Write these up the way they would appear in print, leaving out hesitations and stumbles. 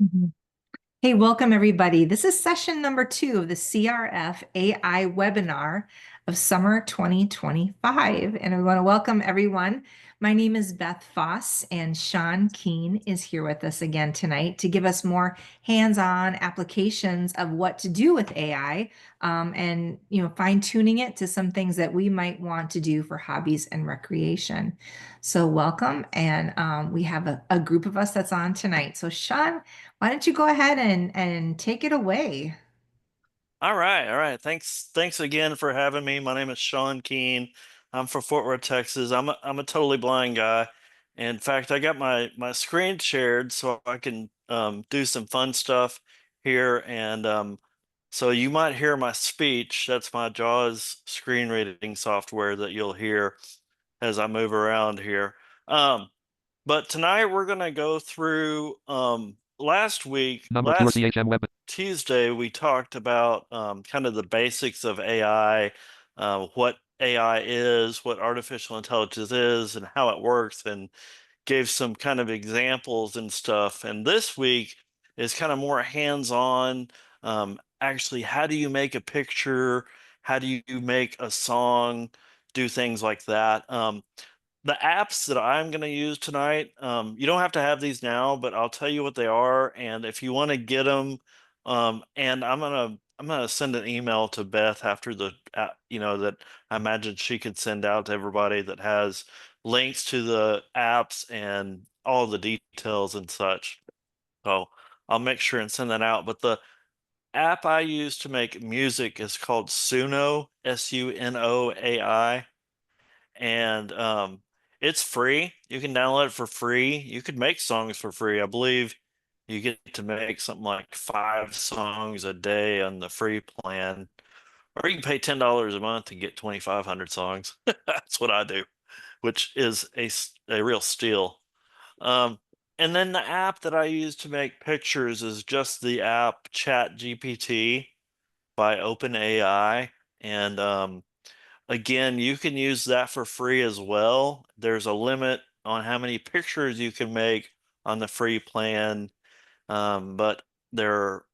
Mhm. Hey, welcome everybody. This is session number 2 of the CRF AI webinar of summer 2025. And we want to welcome everyone. My name is Beth Foss, and Shawn Keen is here with us again tonight to give us more hands-on applications of what to do with AI, and fine-tuning it to some things that we might want to do for hobbies and recreation. So welcome, and we have a group of us that's on tonight. So Shawn, why don't you go ahead and take it away? All right, all right. Thanks again for having me. My name is Shawn Keen. I'm from Fort Worth, Texas. I'm a totally blind guy. In fact, I got my screen shared so I can do some fun stuff here. And so you might hear my speech. That's my JAWS screen reading software that you'll hear as I move around here. Um, but tonight we're gonna go through last week, Number 2 last CHM web. Tuesday, we talked about kind of the basics of AI, what AI is, what artificial intelligence is, and how it works, and gave some kind of examples and stuff. And this week is kind of more hands-on. Actually, how do you make a picture? How do you make a song? Do things like that. The apps that I'm going to use tonight, you don't have to have these now, but I'll tell you what they are. And if you want to get them, and I'm gonna send an email to Beth after that I imagine she could send out to everybody that has links to the apps and all the details and such. So I'll make sure and send that out. But the app I use to make music is called Suno, Sunoai, and it's free. You can download it for free. You could make songs for free. I believe you get to make something like 5 songs a day on the free plan, or you can pay $10 a month and get 2,500 songs. That's what I do, which is a real steal. Um, and then the app that I use to make pictures is just the app Chat GPT by OpenAI, and again, you can use that for free as well. There's a limit on how many pictures you can make on the free plan, but there are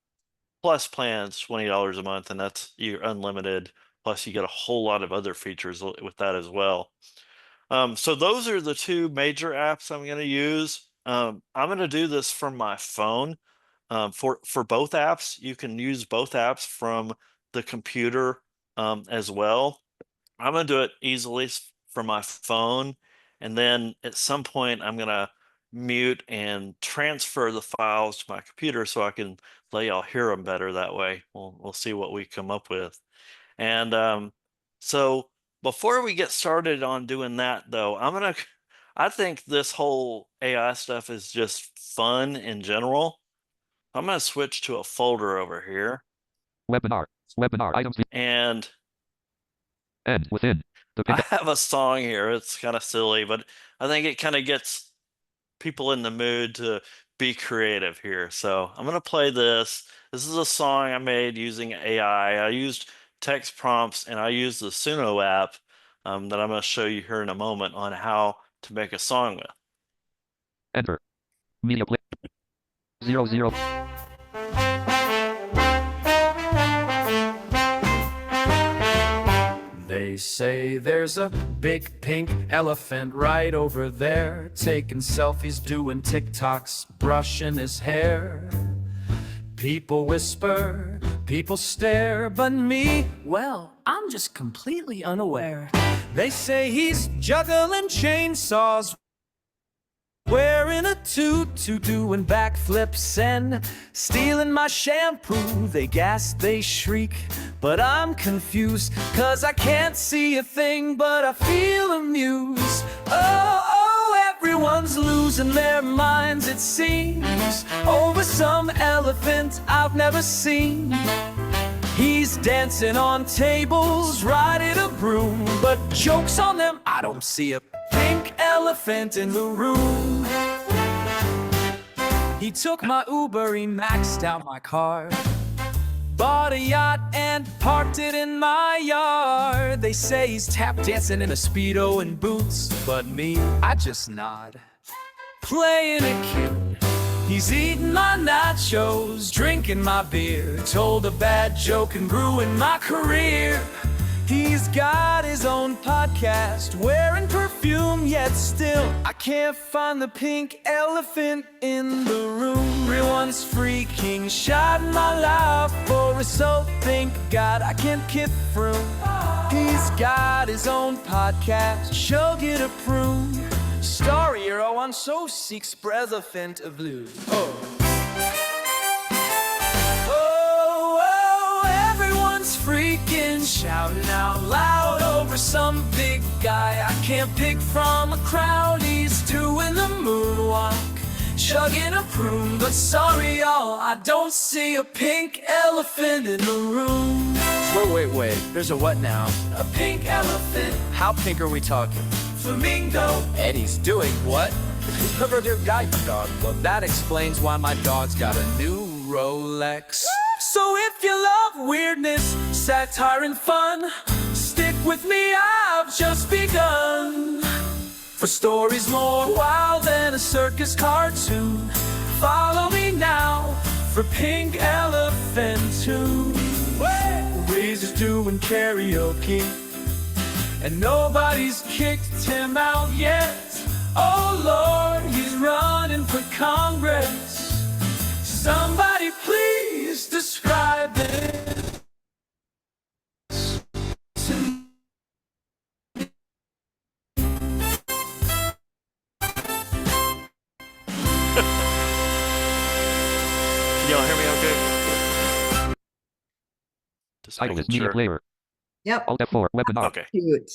plus plans, $20 a month, and that's you're unlimited. Plus, you get a whole lot of other features with that as well. So those are the two major apps I'm going to use. I'm going to do this from my phone. For both apps, you can use both apps from the computer as well. I'm gonna do it easily from my phone, and then at some point I'm gonna mute and transfer the files to my computer so I can let y'all hear them better that way. We'll see what we come up with. And so before we get started on doing that though, I think this whole AI stuff is just fun in general. I'm gonna switch to a folder over here, Webinar. Webinar items. and End within. The I pick. have a song here. It's kind of silly, but I think it kind of gets people in the mood to be creative here. So I'm gonna play this. This is a song I made using AI. I used text prompts and I used the Suno app, that I'm gonna show you here in a moment on how to make a song with. Enter. Media play. 00. They say there's a big pink elephant right over there, taking selfies, doing TikToks, brushing his hair. People whisper, people stare, but me, well, I'm just completely unaware. They say he's juggling chainsaws, wearing a tutu, doing backflips and stealing my shampoo. They gasp, they shriek, but I'm confused, 'cause I can't see a thing, but I feel amused. Oh, everyone's losing their minds, it seems, over some elephant I've never seen. He's dancing on tables, riding a broom, but joke's on them, I don't see a pink elephant in the room. He took my Uber, he maxed out my car, bought a yacht and parked it in my yard. They say he's tap dancing in a Speedo and boots, but me, I just nod, playing it cute, He's eating my nachos, drinking my beer, told a bad joke and ruined my career. He's got his own podcast, wearing perfume, yet still I can't find the pink elephant in the room. Everyone's freaking shot my life for result. Thank God I can't kid through. He's got his own podcast, show get approved. Story hero on so seeks president of blue. Everyone's freaking shouting out loud over some big guy I can't pick from a crowd. He's doing the moonwalk, chugging a prune. But sorry y'all, I don't see a pink elephant in the room. Wait, there's a what now? A pink elephant. How pink are we talking? Flamingo. And he's doing what? Cover your guide dog. Well, that explains why my dog's got a new Rolex. So if you love weirdness, satire and fun, stick with me, I've just begun. For stories more wild than a circus cartoon, follow me now for Pink Elephant 2. Razor's doing karaoke, and nobody's kicked him out yet. Oh Lord, he's running for Congress. Somebody please describe it. Can y'all hear me okay? Just Title making is media sure. player. Yep. Alt F4 webinar. Okay. Cute.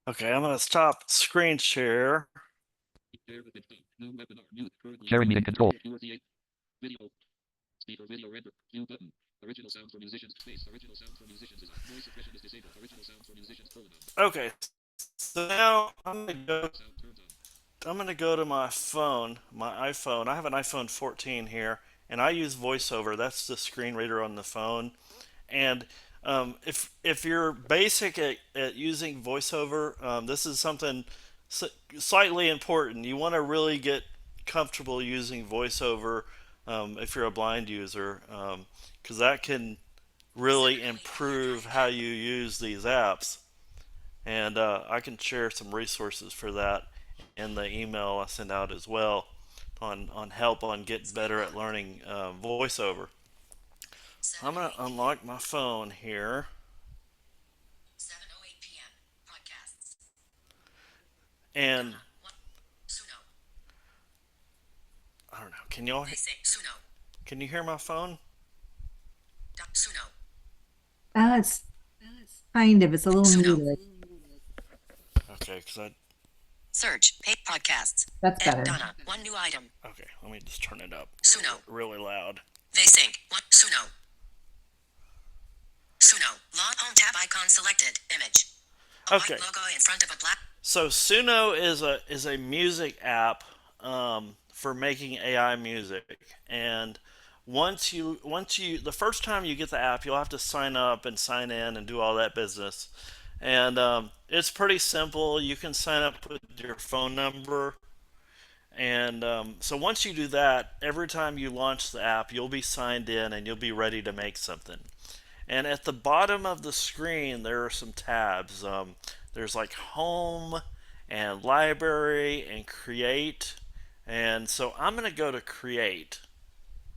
Okay, I'm gonna stop screen share. Sharing meeting control. Okay, so now I'm gonna go to my phone, my iPhone. I have an iPhone 14 here, and I use VoiceOver. That's the screen reader on the phone. And if you're basic at using VoiceOver, this is something slightly important. You want to really get comfortable using VoiceOver if you're a blind user, because that can really improve how you use these apps. And I can share some resources for that in the email I send out as well on help on getting better at learning VoiceOver. I'm going to unlock my phone here. 7:08 p.m. Podcasts. And I don't know. They say Suno. Can you hear my phone? Suno. It's kind of, it's a little Suno. muted. Okay, because I Search. Pay podcasts. That's Ed better. Donna. One new item. okay. Let me just turn it up Suno. really loud. They sync. One. Suno. Suno. Log home tab icon selected. Image. A Okay. white logo in front of a black. So Suno is a music app for making AI music, and once you the first time you get the app, you'll have to sign up and sign in and do all that business, and it's pretty simple. You can sign up with your phone number, and so once you do that, every time you launch the app, you'll be signed in and you'll be ready to make something. And at the bottom of the screen, there are some tabs. There's like home and library and create. And so I'm going to go to create.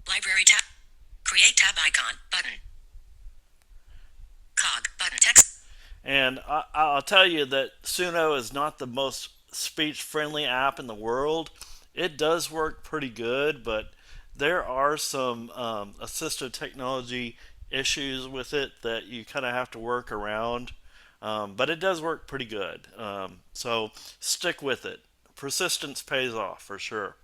Library tab. Create tab icon. Button. Cog. Button. Text. And I'll tell you that Suno is not the most speech friendly app in the world. It does work pretty good, but there are some assistive technology issues with it that you kind of have to work around. But it does work pretty good. So stick with it. Persistence pays off for sure.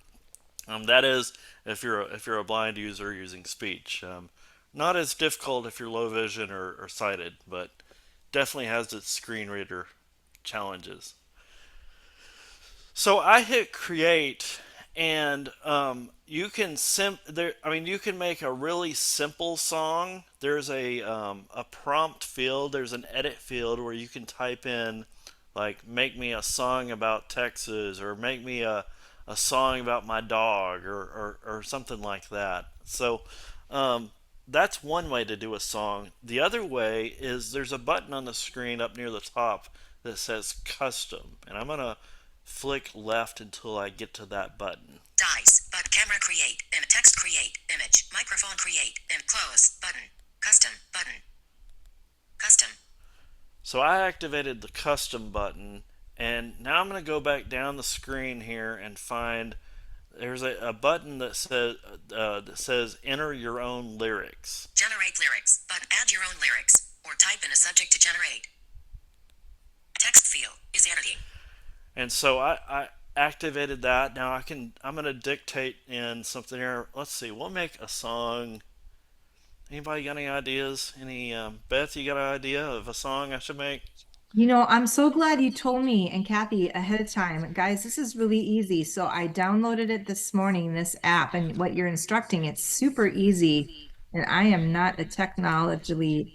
That is if you're a blind user using speech. Not as difficult if you're low vision or sighted, but definitely has its screen reader challenges. So I hit create, and you can you can make a really simple song. There's a prompt field. There's an edit field where you can type in like make me a song about Texas or make me a a song about my dog or something like that. So um, that's one way to do a song. The other way is there's a button on the screen up near the top that says custom, and I'm gonna flick left until I get to that button. Dice. But camera create. Text create. Image. Microphone create. Close. Button. Custom. Button. Custom. So I activated the custom button, and now I'm going to go back down the screen here and find there's a button that says enter your own lyrics. Generate lyrics. Button. Add your own lyrics. Or type in a subject to generate. Text field is editing. And so I activated that. Now I'm going to dictate in something here. Let's see. We'll make a song. Anybody got any ideas? Beth, you got an idea of a song I should make? I'm so glad you told me and Kathy ahead of time. Guys, this is really easy. So I downloaded it this morning, this app, and what you're instructing, it's super easy. And I am not a technologically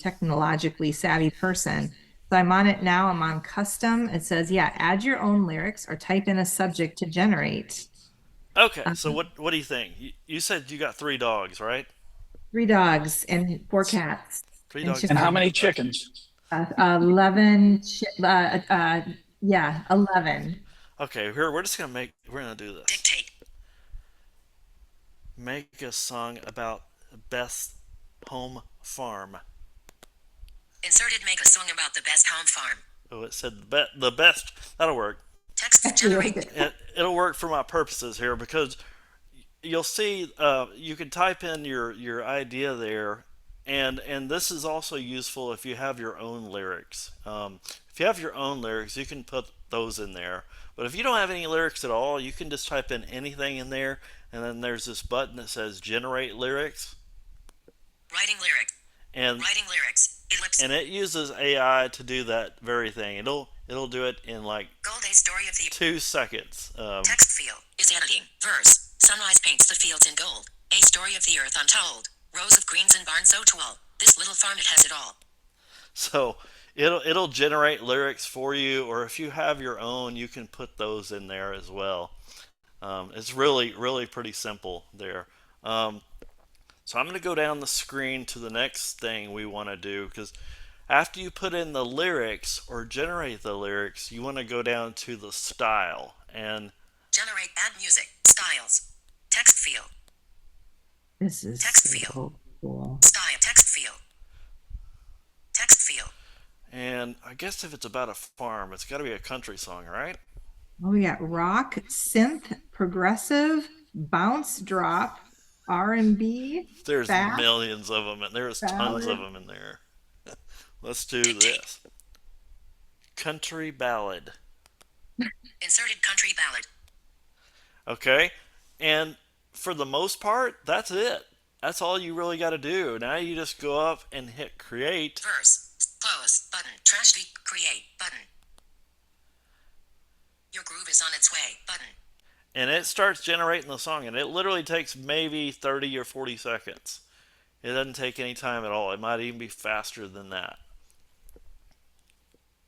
savvy person. So I'm on it now. I'm on custom. It says, yeah, add your own lyrics or type in a subject to generate. Okay, Um, so what do you think? You said you got 3 dogs, right? 3 dogs and 4 cats Three in dogs And and how Chicago. many chickens? 11, yeah, 11. Okay, we're gonna do this. Dictate. Make a song about Beth's home farm. Inserted. Make a song about the best home farm. Oh, it said the best. That'll work. Text Actually, generate. It'll work for my purposes here because you'll see you can type in your idea there, and this is also useful if you have your own lyrics. If you have your own lyrics, you can put those in there. But if you don't have any lyrics at all, you can just type in anything in there, and then there's this button that says generate lyrics, Writing lyric. and Writing lyrics. Ellipse. and it uses AI to do that very thing. It'll do it in like Gold A story of the 2 seconds. text field is editing. Verse. Sunrise paints the fields in gold. A story of the earth untold. Rows of greens and barns so tall. This little farm it has it all. So it'll generate lyrics for you, or if you have your own, you can put those in there as well. It's really pretty simple there. So I'm going to go down the screen to the next thing we want to do because after you put in the lyrics or generate the lyrics, you want to go down to the style and Generate add music. Styles. Text field. This is Text so field. cool. Style. Text field. Text field. and I guess if it's about a farm, it's got to be a country song, right? Oh, we got rock, synth, progressive, bounce drop, R&B, There's fast, millions of them, and there's tons of ballad. them in there. Let's do Dictate. this. Country ballad. Inserted country ballad. Okay? And for the most part, that's it. That's all you really got to do. Now you just go up and hit create, Verse. Close. Button. Trash delete. Create. Button. Your groove is on its way. Button. and it starts generating the song. And it literally takes maybe 30 or 40 seconds. It doesn't take any time at all. It might even be faster than that.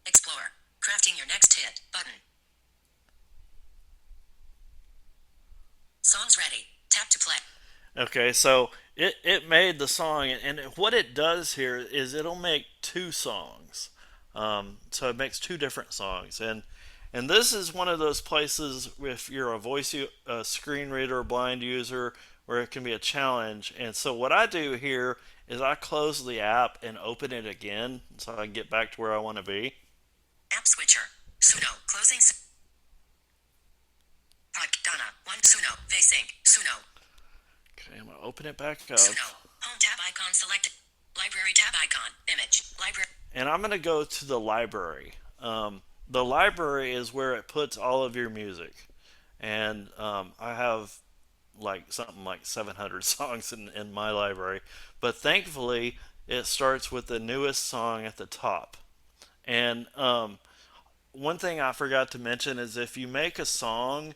Explore. Crafting your next hit. Button. Songs ready. Tap to play. Okay, so it made the song, and what it does here is it'll make 2 songs. So it makes 2 different songs, and this is one of those places if you're a screen reader blind user where it can be a challenge. And so what I do here is I close the app and open it again so I can get back to where I want to be. App switcher. Suno. Closing. Donna. 1. Suno. Vsync. Suno. Okay, I'm gonna open it back up. Suno. Home tab icon selected. Library tab icon. Image. Library. And I'm going to go to the library. The library is where it puts all of your music. And I have like something like 700 songs in my library. But thankfully, it starts with the newest song at the top. And one thing I forgot to mention is if you make a song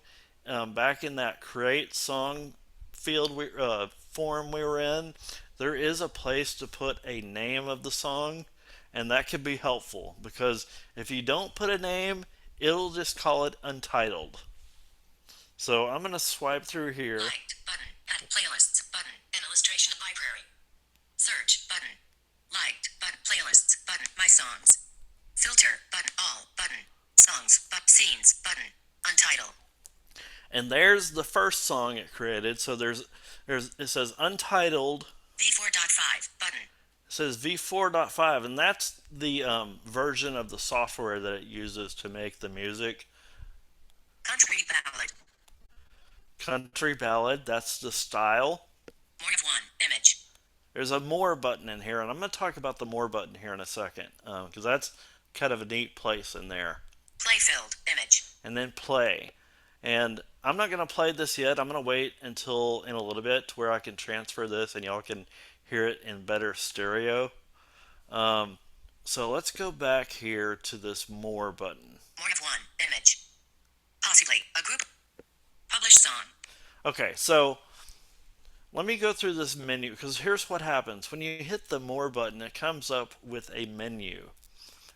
back in that create song form we were in, there is a place to put a name of the song, and that could be helpful because if you don't put a name, it'll just call it untitled. So I'm going to swipe through here. Liked button. Add playlists button. An illustration of library. Search button. Liked button. Playlists button. My songs. Filter button. All button. Songs but scenes button. Untitled. And there's the first song it created. So there's it says Untitled. V4.5 button. It says V4.5, and that's the version of the software that it uses to make the music. Country ballad. Country ballad, that's the style. More of one. Image. There's a more button in here, and I'm going to talk about the more button here in a second, because that's kind of a neat place in there. Play filled. Image. And then play. And I'm not going to play this yet. I'm going to wait until in a little bit to where I can transfer this and y'all can hear it in better stereo. So let's go back here to this more button. More of one. Image. Possibly a group. Publish song. Okay, so let me go through this menu because here's what happens. When you hit the more button, it comes up with a menu.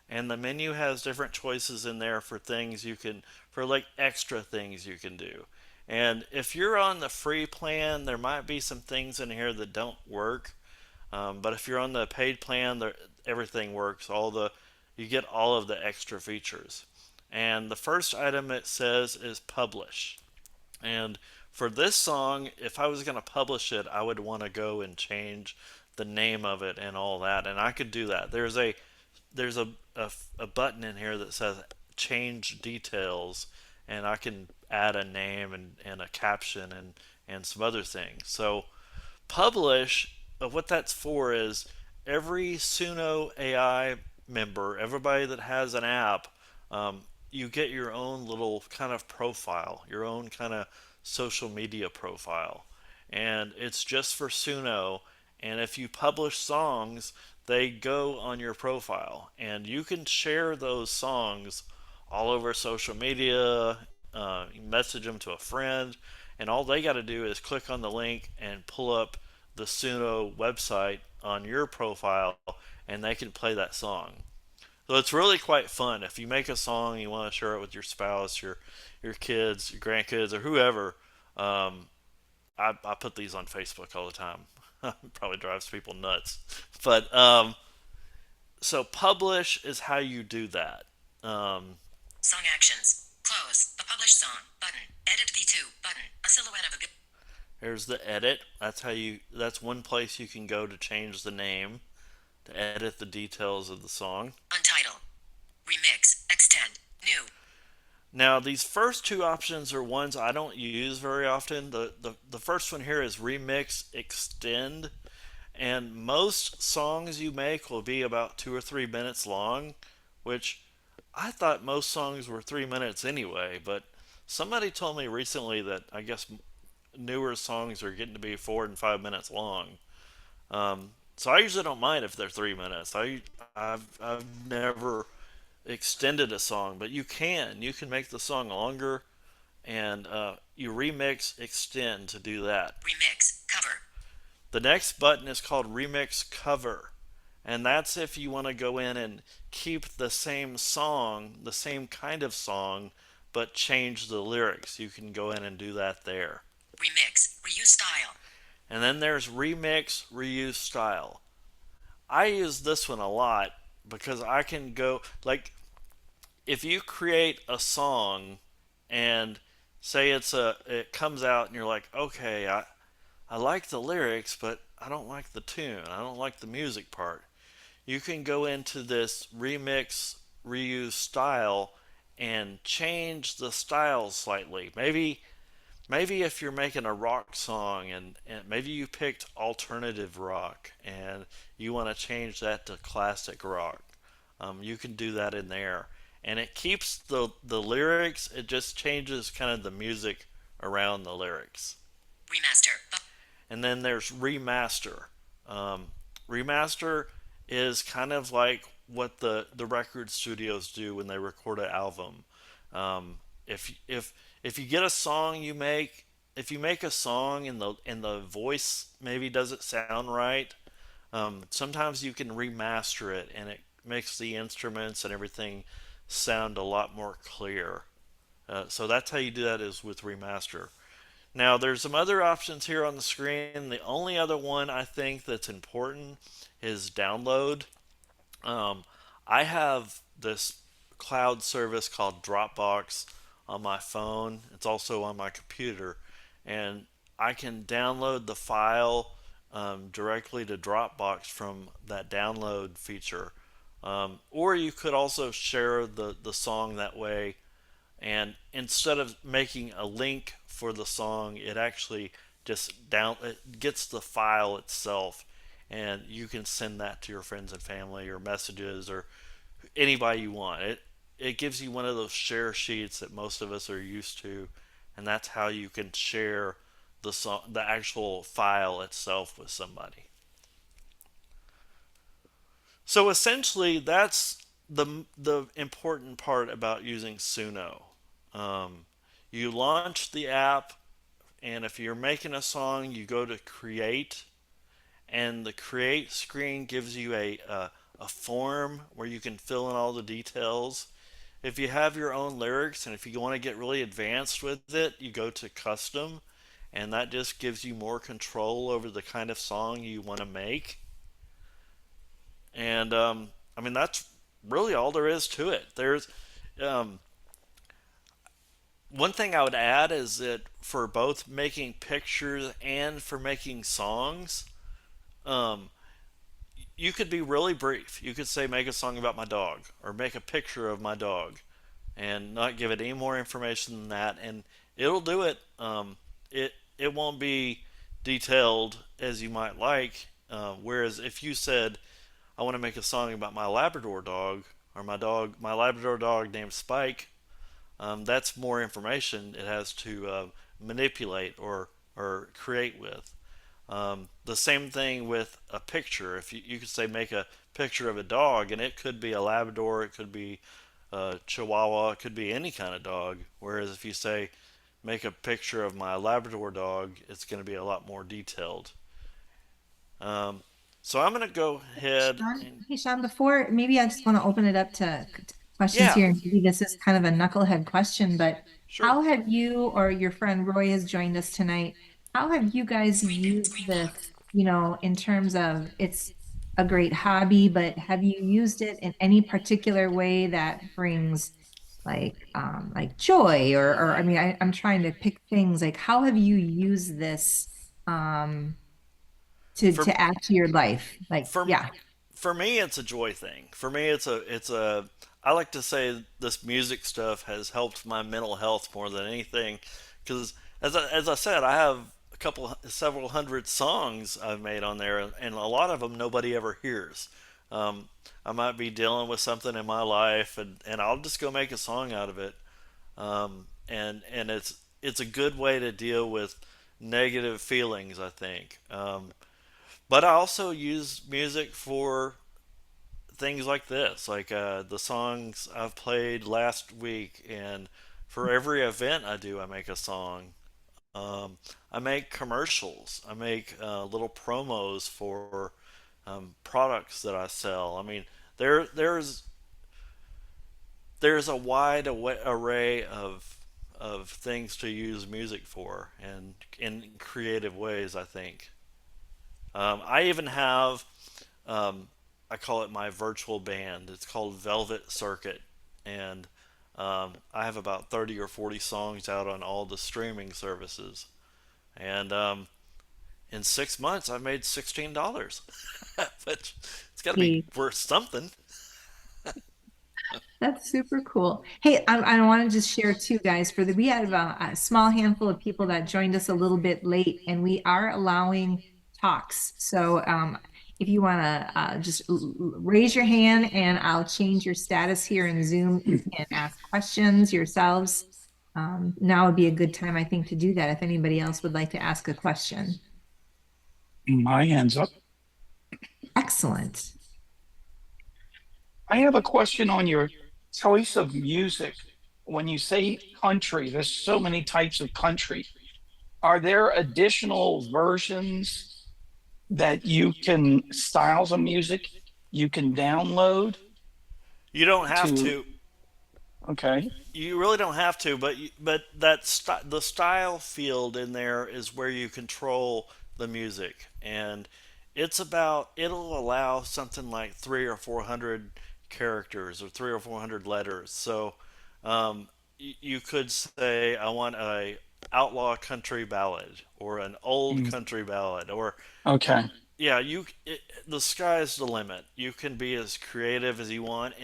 And the menu has different choices in there for things you can, for like extra things you can do. And if you're on the free plan, there might be some things in here that don't work. But if you're on the paid plan, everything works. You get all of the extra features. And the first item it says is publish. And for this song, if I was going to publish it, I would want to go and change the name of it and all that. And I could do that. There's a button in here that says change details, and I can add a name and a caption and some other things. So publish, what that's for is every Suno AI member, everybody that has an app, you get your own little kind of profile, your own kind of social media profile. And it's just for Suno. And if you publish songs, they go on your profile. And you can share those songs all over social media, message them to a friend, and all they got to do is click on the link and pull up the Suno website on your profile, and they can play that song. So it's really quite fun. If you make a song, you want to share it with your spouse, your kids, your grandkids, or whoever. I put these on Facebook all the time. Probably drives people nuts. But so publish is how you do that. Song actions. Close. A publish song. Button. Edit V2. Button. A silhouette of a good. Here's the edit. That's one place you can go to change the name, to edit the details of the song. Untitled. Remix. Extend. New. Now, these first two options are ones I don't use very often. The first one here is remix extend, and most songs you make will be about 2 or 3 minutes long, which I thought most songs were 3 minutes anyway, but somebody told me recently that I guess newer songs are getting to be 4 and 5 minutes long. So I usually don't mind if they're 3 minutes. I've never extended a song, but you can make the song longer, and you remix extend to do that. Remix. Cover. The next button is called remix cover, and that's if you want to go in and keep the same song, the same kind of song, but change the lyrics. You can go in and do that there. Remix. Reuse style. And then there's remix reuse style. I use this one a lot because I can go, like, if you create a song and say it comes out and you're like, okay, I like the lyrics, but I don't like the tune. I don't like the music part. You can go into this remix reuse style and change the style slightly. Maybe if you're making a rock song and maybe you picked alternative rock and you want to change that to classic rock, you can do that in there. And it keeps the lyrics, it just changes kind of the music around the lyrics. Remaster. And then there's remaster. Remaster is kind of like what the record studios do when they record an album. If you get a song you make, if you make a song and the voice maybe doesn't sound right, sometimes you can remaster it and it makes the instruments and everything sound a lot more clear. So that's how you do that is with remaster. Now, there's some other options here on the screen. The only other one I think that's important is download. Um, I have this cloud service called Dropbox on my phone. It's also on my computer, and I can download the file directly to Dropbox from that download feature. Or you could also share the song that way, and instead of making a link for the song, it actually just down it gets the file itself, and you can send that to your friends and family or messages or anybody you want. It gives you one of those share sheets that most of us are used to, and that's how you can share the actual file itself with somebody. So essentially, that's the important part about using Suno. Um, you launch the app, and if you're making a song, you go to create, and the create screen gives you a form where you can fill in all the details. If you have your own lyrics and if you want to get really advanced with it, you go to custom, and that just gives you more control over the kind of song you want to make. And I mean, that's really all there is to it. There's um, one thing I would add is that for both making pictures and for making songs, um, you could be really brief. You could say, make a song about my dog or make a picture of my dog and not give it any more information than that. And it'll do it. It won't be detailed as you might like. Whereas if you said, I want to make a song about my Labrador dog or my Labrador dog named Spike, that's more information it has to manipulate or create with. The same thing with a picture. If you could say make a picture of a dog, and it could be a Labrador, it could be a Chihuahua, it could be any kind of dog. Whereas if you say make a picture of my Labrador dog, it's going to be a lot more detailed. Um, so I'm going to go ahead Shawn, and hey, Shawn, before maybe I just want to open it up to questions yeah, here. And maybe this is kind of a knucklehead question, but sure. how have you or your friend Roy has joined us tonight? How have you guys Screen down, used screen this, locked. in terms of it's a great hobby, but have you used it in any particular way that brings like joy or I mean I'm trying to pick things like how have you used this um to For add to your life? Like, for yeah. for me it's a joy thing. For me it's a I like to say this music stuff has helped my mental health more than anything because as I said, I have several hundred songs I've made on there, and a lot of them nobody ever hears. um, I might be dealing with something in my life, and I'll just go make a song out of it. And it's a good way to deal with negative feelings, I think. But I also use music for things like this, like the songs I've played last week, and for every event I do, I make a song. I make commercials. I make little promos for products that I sell. I mean, there's a wide array of things to use music for, and in creative ways, I think. I even have, um, I call it my virtual band. It's called Velvet Circuit, and I have about 30 or 40 songs out on all the streaming services. And in 6 months, I've made $16, but it's got to be worth something. That's super cool. Hey, I want to just share too, guys, we had a small handful of people that joined us a little bit late, and we are allowing talks. So if you want to just raise your hand and I'll change your status here in Zoom. You can ask questions yourselves. Now would be a good time, I think, to do that if anybody else would like to ask a question. My hands up. Excellent. I have a question on your choice of music. When you say country, there's so many types of country. Are there additional versions that you can, styles of music you can download You don't have to? to. Okay. You really don't have to, but the style field in there is where you control the music, and it'll allow something like 300 or 400 characters or 300 or 400 letters. So you could say I want a outlaw country ballad or an old Mm, country ballad or okay. yeah, the sky's the limit. You can be as creative as you want,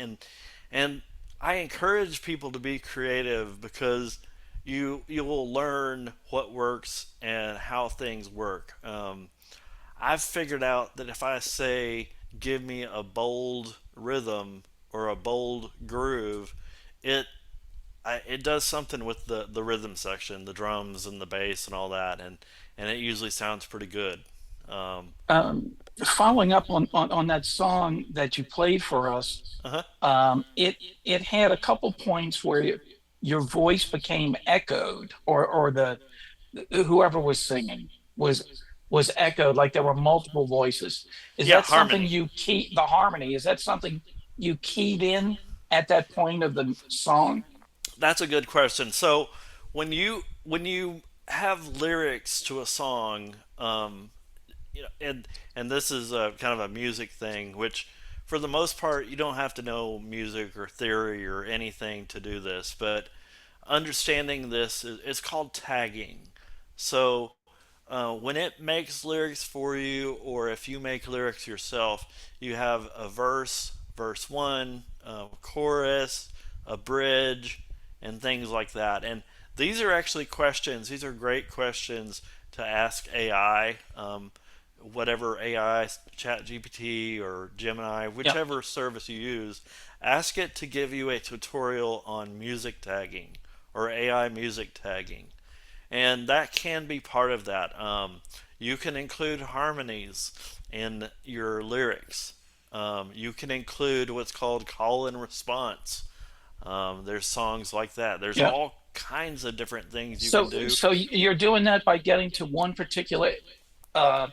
and I encourage people to be creative because you will learn what works and how things work. I've figured out that if I say give me a bold rhythm or a bold groove, it it does something with the rhythm section, the drums and the bass and all that, and it usually sounds pretty good. Um, Following up on that song that you played for us, uh-huh. it had a couple points where your voice became echoed, or the whoever was singing was echoed, like there were multiple voices. Is Yeah, that something harmony. you key the harmony? Is that something you keyed in at that point of the song? That's a good question. So when you have lyrics to a song, and this is a kind of a music thing, which for the most part you don't have to know music or theory or anything to do this, but understanding this is it's called tagging. So when it makes lyrics for you, or if you make lyrics yourself, you have a verse, verse one, chorus, a bridge, and things like that. And these are actually questions. These are great questions to ask AI. Whatever AI, Chat GPT or Gemini, Yeah, whichever service you use, ask it to give you a tutorial on music tagging or AI music tagging, and that can be part of that. You can include harmonies in your lyrics. You can include what's called call and response. There's songs like that. There's yeah. all kinds of different things you can So do. so you're doing that by getting to one particular uh,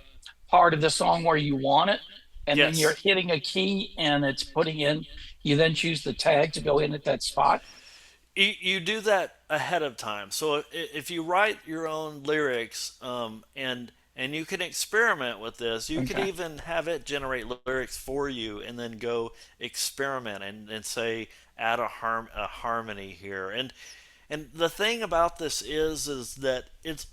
part of the song where you want it, and then you're Yes, hitting a key and it's putting in. You then choose the tag to go in at that spot. you do that ahead of time. So if you write your own lyrics, and you can experiment with this, you could Okay. even have it generate lyrics for you, and then go experiment and say add a harmony here. And the thing about this is that it's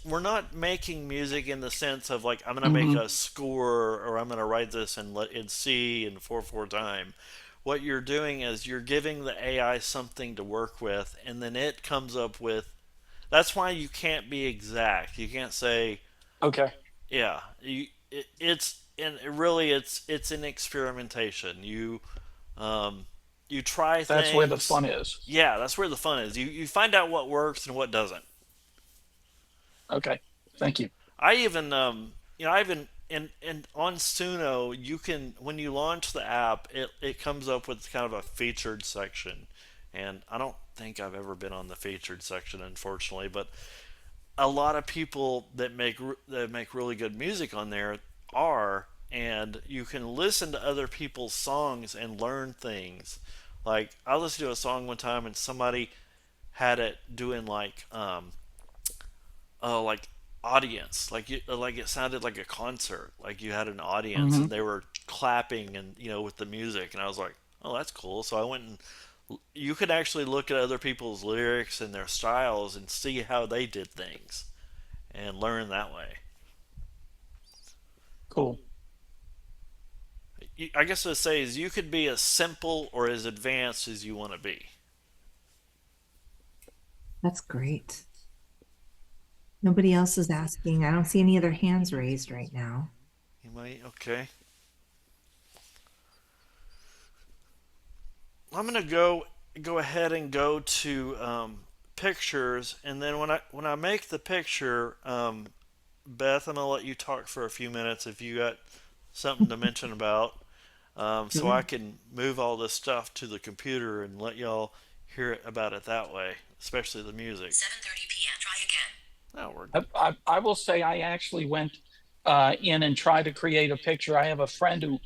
we're not making music in the sense of like I'm gonna make Hmm. a score or I'm gonna write this in C in 4/4 time. What you're doing is you're giving the AI something to work with, and then it comes up with. That's why you can't be exact. You can't say, Okay. yeah. It's and really it's an experimentation. Um, you try That's where the things. fun is. Yeah, that's where the fun is. You find out what works and what doesn't. Okay. Thank you. I even I even and on Suno you can when you launch the app it comes up with kind of a featured section, and I don't think I've ever been on the featured section, unfortunately, but a lot of people that make really good music on there are, and you can listen to other people's songs and learn things. Like I listened to a song one time and somebody had it doing like audience, like it sounded like a concert, like you had an audience and Hmm. they were clapping and with the music, and I was like, oh, that's cool. So I went and you could actually look at other people's lyrics and their styles and see how they did things and learn that way. Cool. I guess what I say is you could be as simple or as advanced as you want to be. That's great. Nobody else is asking. I don't see any other hands raised right now. You might okay. I'm gonna go ahead and go to pictures, and then when I make the picture, Beth, I'm gonna let you talk for a few minutes if you got something to mention about, so I Sure. can move all this stuff to the computer and let y'all hear about it that way, especially the music. 7:30 p.m. Try again. Oh, we're I will say I actually went in and tried to create a picture. I have a friend who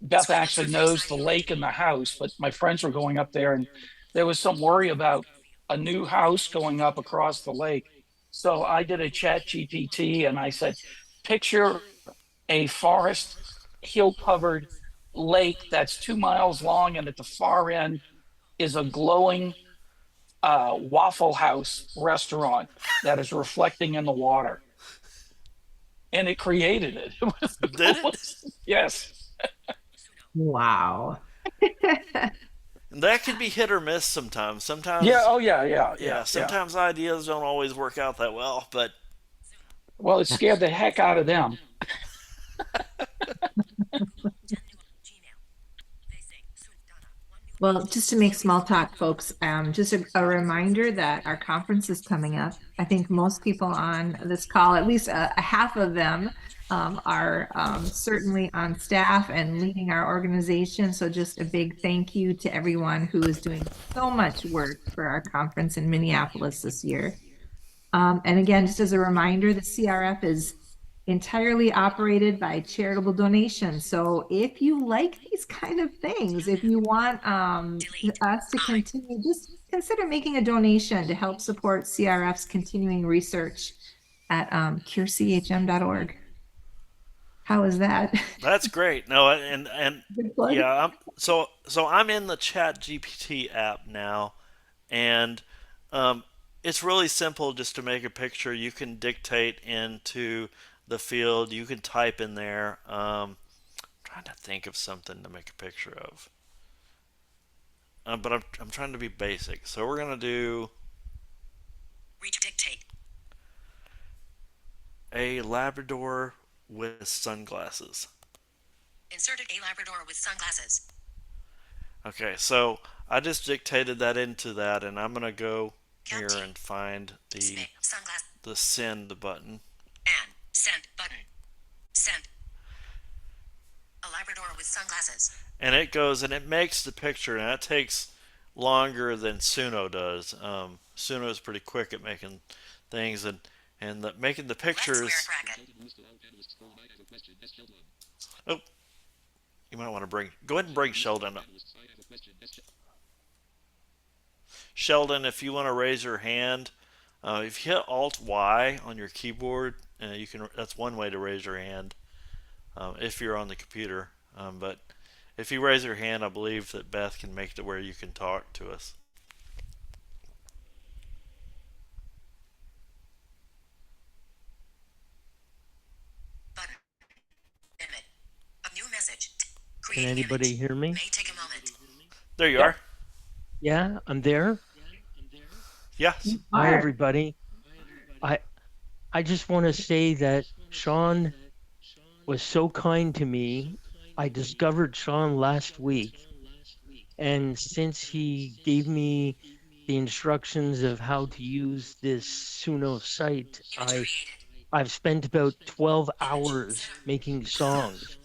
Beth Scroll up for actually Face knows the ID or lake and the house, but my friends were going up there and there was some worry about a new house going up across the lake. So I did a chat GPT and I said, picture a forest hill covered lake that's 2 miles long, and at the far end is a glowing Waffle House restaurant that is reflecting in the water. And it created it. It was the Did it? coolest. Yes. Wow. And that can be hit or miss sometimes. Yeah. Sometimes, Oh, yeah. Yeah. yeah, Yeah. Yeah. sometimes ideas don't always work out that well, but Well, it scared the heck out of them. Well, just to make small talk, folks, just a reminder that our conference is coming up. I think most people on this call, at least a half of them, are certainly on staff and leading our organization. So just a big thank you to everyone who is doing so much work for our conference in Minneapolis this year. And again, just as a reminder, the CRF is entirely operated by charitable donations. So if you like these kind of things, if you want us to continue, just consider making a donation to help support CRF's continuing research at curechm.org. How is that? that's great. No, and Good plug? yeah, so I'm in the Chat GPT app now, and um, it's really simple just to make a picture. You can dictate into the field. You can type in there. Trying to think of something to make a picture of, but I'm trying to be basic. So we're gonna do Reach dictate. a Labrador with sunglasses. Inserted a Labrador with sunglasses. Okay, so I just dictated that into that, and I'm gonna go here County. and find Sunglass. the send button. And send button. Send. A Labrador with sunglasses. And it goes and it makes the picture, and that takes longer than Suno does. Suno is pretty quick at making things, and making the Left square pictures. bracket. Oh, you might want to go ahead and bring Sheldon up. Sheldon, if you want to raise your hand, if you hit Alt Y on your keyboard, you can. That's one way to raise your hand if you're on the computer. But if you raise your hand, I believe that Beth can make it where you can talk to us. Button. Image. A new message. Can Create anybody image. hear me? May take a moment. There you Yep. are. Yeah, I'm there. Yes. Hi, Are. everybody. I I just want to say that Shawn was so kind to me. I discovered Shawn last week, and since he gave me the instructions of how to use this Suno site, Image created. I've spent about 12 hours making songs.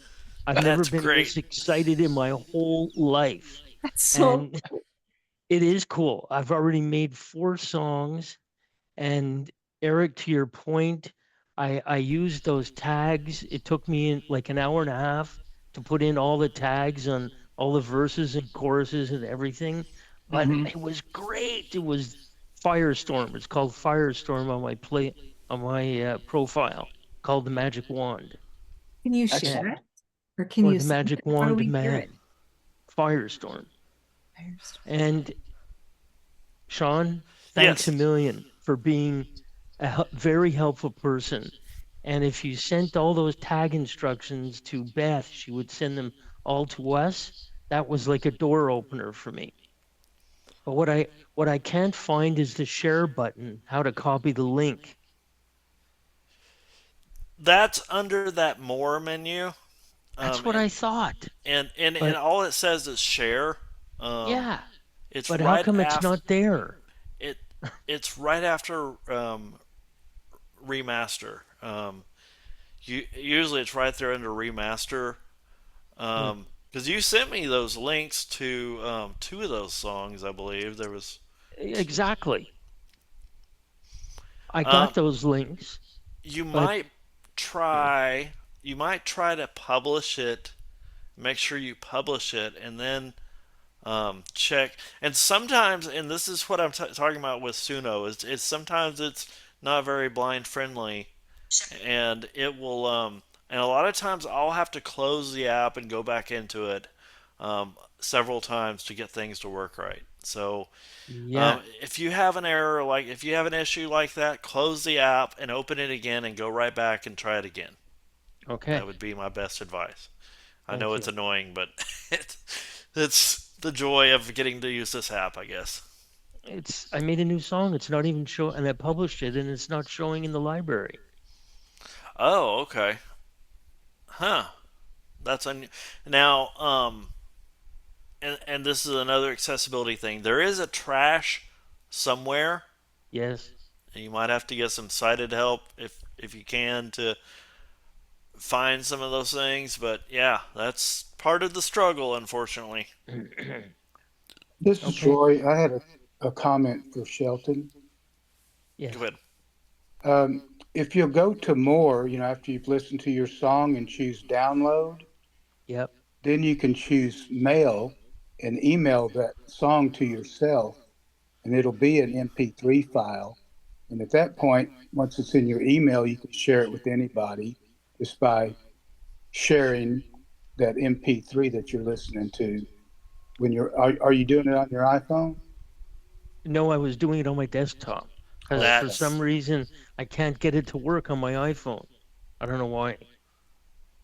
I've never That's been great. this excited in my whole life. That's so And it is cool. I've already made 4 songs. And Eric, to your point, I used those tags. It took me like an hour and a half to put in all the tags on all the verses and choruses and everything. But Hmm. it was great. It was Firestorm. It's called Firestorm on my profile, called the Magic Wand Can you share Excellent. it? Or can or you the sing Magic it? How do Wand we hear Man. it? Firestorm. And Shawn, thanks a Yes. million for being a very helpful person. And if you sent all those tag instructions to Beth, she would send them all to us. That was like a door opener for me. But what I can't find is the share button, how to copy the link. That's under that more menu. That's Um, what and, I thought. and But all it says is share. yeah, It's but how right come it's after not there? it. It's right after remaster. Usually it's right there under remaster. Hmm, Because you sent me those links to 2 of those songs, I believe there was. exactly. I got Um, those links, you but might try. You might try to publish it. Make sure you publish it, and then check. And sometimes, and this is what I'm talking about with Suno, is sometimes it's not very blind friendly, and it will. And a lot of times I'll have to close the app and go back into it several times to get things to work right. So Yeah. if you have an error, like if you have an issue like that, close the app and open it again and go right back and try it again. Okay. That would be my best advice. I know Thank it's you. annoying, but it's the joy of getting to use this app, I guess. I made a new song. It's not even show, and I published it, and it's not showing in the library. Oh, okay. Huh. That's now. And this is another accessibility thing. There is a trash somewhere. Yes. You might have to get some sighted help if you can to find some of those things. But yeah, that's part of the struggle, unfortunately. This is Okay. Roy. I had a comment for Shelton. Go Yes. ahead. If you'll go to more, after you've listened to your song and choose download, Yep. then you can choose mail and email that song to yourself, and it'll be an MP3 file. And at that point, once it's in your email, you can share it with anybody just by sharing that MP3 that you're listening to. Are you doing it on your iPhone? No, I was doing it on my desktop because Oh, for okay. some That's reason I can't get it to work on my iPhone. I don't know why.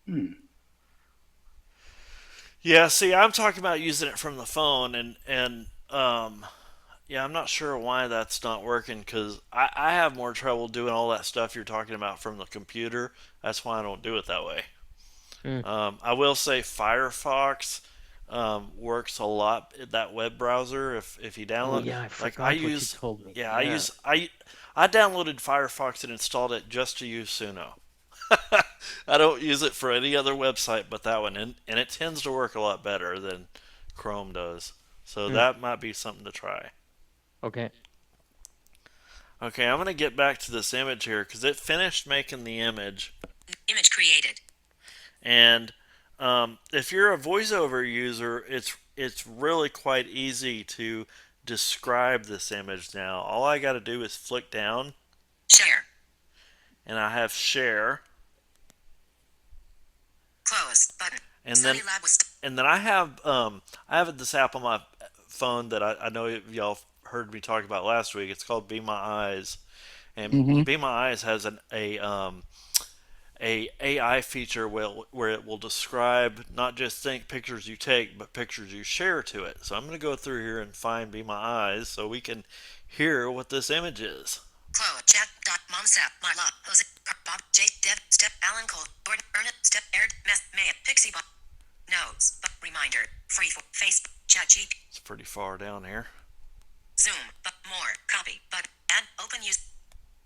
Hmm. yeah. See, I'm talking about using it from the phone, and yeah, I'm not sure why that's not working because I have more trouble doing all that stuff you're talking about from the computer. That's why I don't do it that way. Mm. I will say Firefox works a lot. That web browser, if you Oh download, yeah, I like I forgot what you use, told me. yeah, Yeah. I downloaded Firefox and installed it just to use Suno. I don't use it for any other website but that one, and it tends to work a lot better than Chrome does. So Mm. that might be something to try. Okay. Okay, I'm gonna get back to this image here because it finished making the image, Image created. and if you're a voiceover user, it's really quite easy to describe this image now. All I got to do is flick down, Share. and I have share, Close. Button. and then Sunny Lab was. I have this app on my phone that I know y'all heard me talk about last week. It's called Be My Eyes, and Hmm. Be My Eyes has a AI feature where it will describe not just think pictures you take, but pictures you share to it. So I'm going to go through here and find Be My Eyes so we can hear what this image is. Chloe. Chat. Dot. Mom. Sap. My love. Jose. Bob. J. Dev. Step. Alan Cole. Gordon. Ernest. Step. Aired. Meth. Maya. Pixie. Bob. Notes. But reminder. Free. Facebook. Chat. Jeep. It's pretty far down here. Zoom. But more. Copy. But add. Open. Use.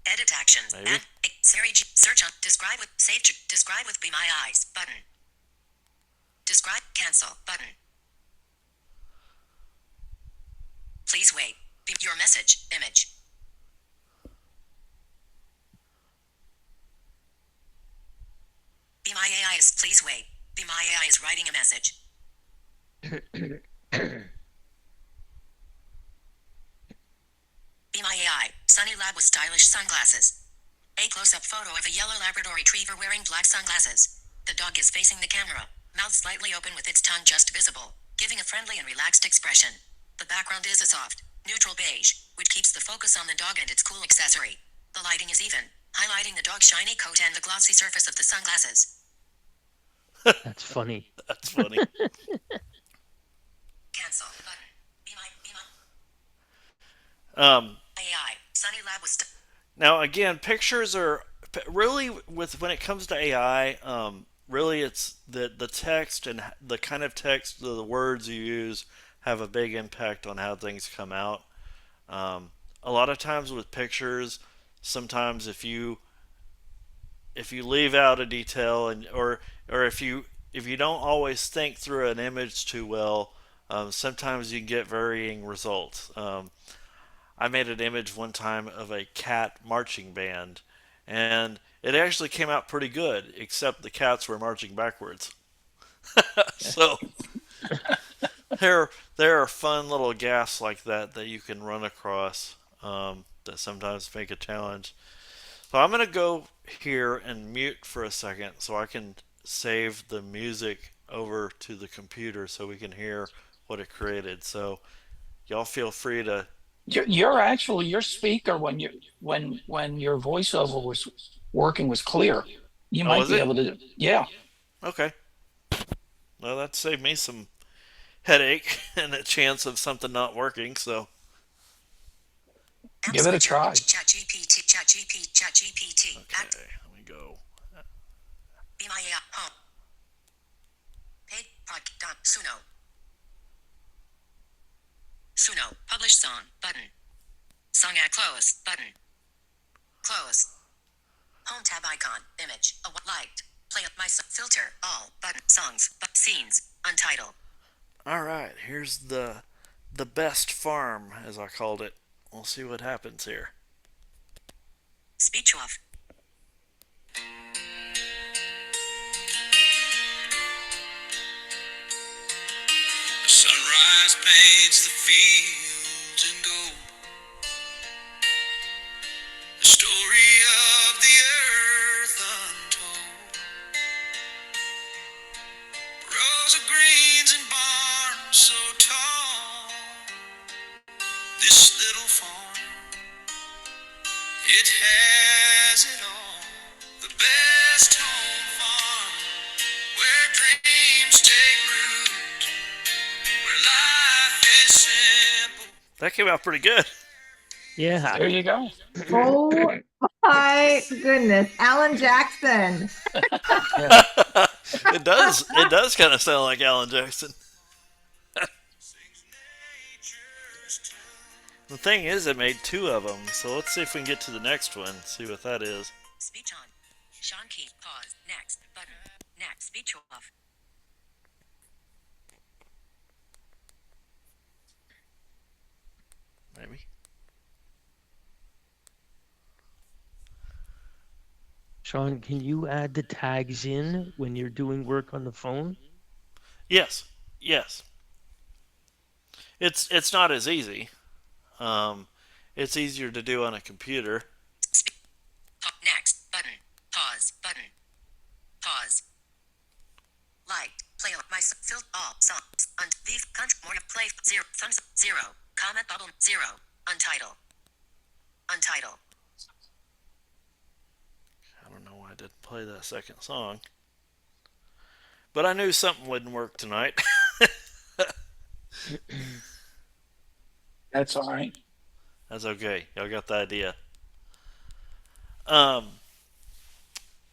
Edit actions. Maybe. Add. Siri. Search on. Describe with. Save. Describe with Be My Eyes. Button. Describe. Cancel. Button. Please wait. Be your message. Image. Be My AI is. Please wait. Be My AI is writing a message. Be My AI. Sunny Lab with stylish sunglasses. A close-up photo of a yellow Labrador retriever wearing black sunglasses. The dog is facing the camera, mouth slightly open with its tongue just visible, giving a friendly and relaxed expression. The background is a soft, neutral beige, which keeps the focus on the dog and its cool accessory. The lighting is even, highlighting the dog's shiny coat and the glossy surface of the sunglasses. That's funny. That's funny. Cancel button. Be my um, AI. Sunny Lab with Now, again, pictures are really with when it comes to AI. Really, it's the text and the kind of text, the words you use have a big impact on how things come out. A lot of times with pictures, sometimes if you leave out a detail and or if you don't always think through an image too well, sometimes you can get varying results. I made an image one time of a cat marching band, and it actually came out pretty good, except the cats were marching backwards. So there there are fun little gaps like that that you can run across that sometimes make a challenge. So I'm gonna go here and mute for a second so I can save the music over to the computer so we can hear what it created. So y'all feel free to. Your actual your speaker when you when your voiceover was working was clear. You Oh, might is be it? able to, yeah, Okay. Well, that saved me some headache and a chance of something not working. So give it a try. Chat GPT. Chat GPT. Chat GPT. okay, let me go. Be my AI. Home. Pay. Pod. Dot. Suno. Suno. Publish song. Button. Song at close. Button. Close. Home tab icon. Image. Liked. Play up my filter. All. Button. Songs. Scenes. Untitled. All right, here's the best farm, as I called it. We'll see what happens here. Speech off. Sunrise paints the fields in gold. The story of the earth untold. Rows of greens and barns so tall. This little farm, it has it all. The best home farm, where dreams take root, where life is simple. That came out pretty good. Yeah. There you go. Oh my goodness. Alan Jackson. Yeah. It does kind of sound like Alan Jackson. The thing is, it made two of them, so let's see if we can get to the next one, see what that is. Speech on. Shawn Keen. Pause. Next. Button. Next. Speech off. Maybe. Sean, can you add the tags in when you're doing work on the phone? Yes, yes. It's not as easy. Um, it's easier to do on a computer. Next. Button. Pause. Button. Pause. Liked. Play up my filter all songs. Leave country more play 0 thumbs 0 comment bubble 0 untitled. Untitled. I don't know why I didn't play that second song, but I knew something wouldn't work tonight. That's all right. That's okay. Y'all got the idea. Um,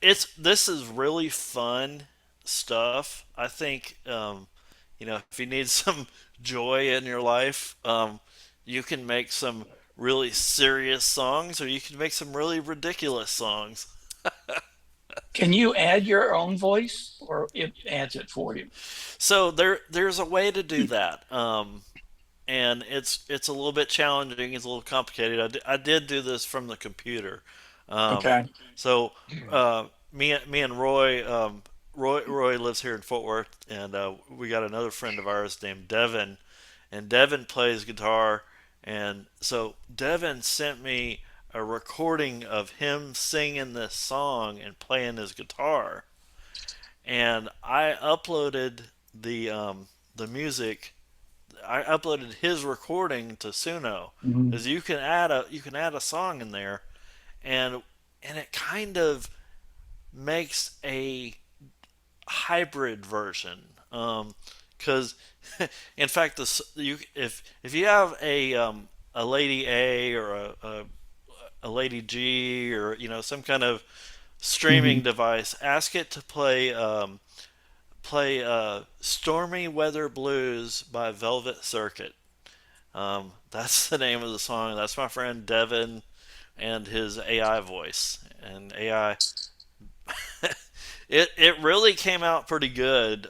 this is really fun stuff. I think if you need some joy in your life, you can make some really serious songs, or you can make some really ridiculous songs. Can you add your own voice or it adds it for you? So there's a way to do that. And it's a little bit challenging. It's a little complicated. I did do this from the computer. Um, Okay. so me and Roy, Roy lives here in Fort Worth, and we got another friend of ours named Devin, and Devin plays guitar, and so Devin sent me a recording of him singing this song and playing his guitar, and I uploaded the music. I uploaded his recording to Suno, Mhm. because you can add a song in there, and it kind of makes a hybrid version. Because in fact, if you have a lady A or a lady G, or some kind of streaming Mhm. device, ask it to play "Stormy Weather Blues" by Velvet Circuit. That's the name of the song. That's my friend Devin and his AI voice. And AI, it really came out pretty good.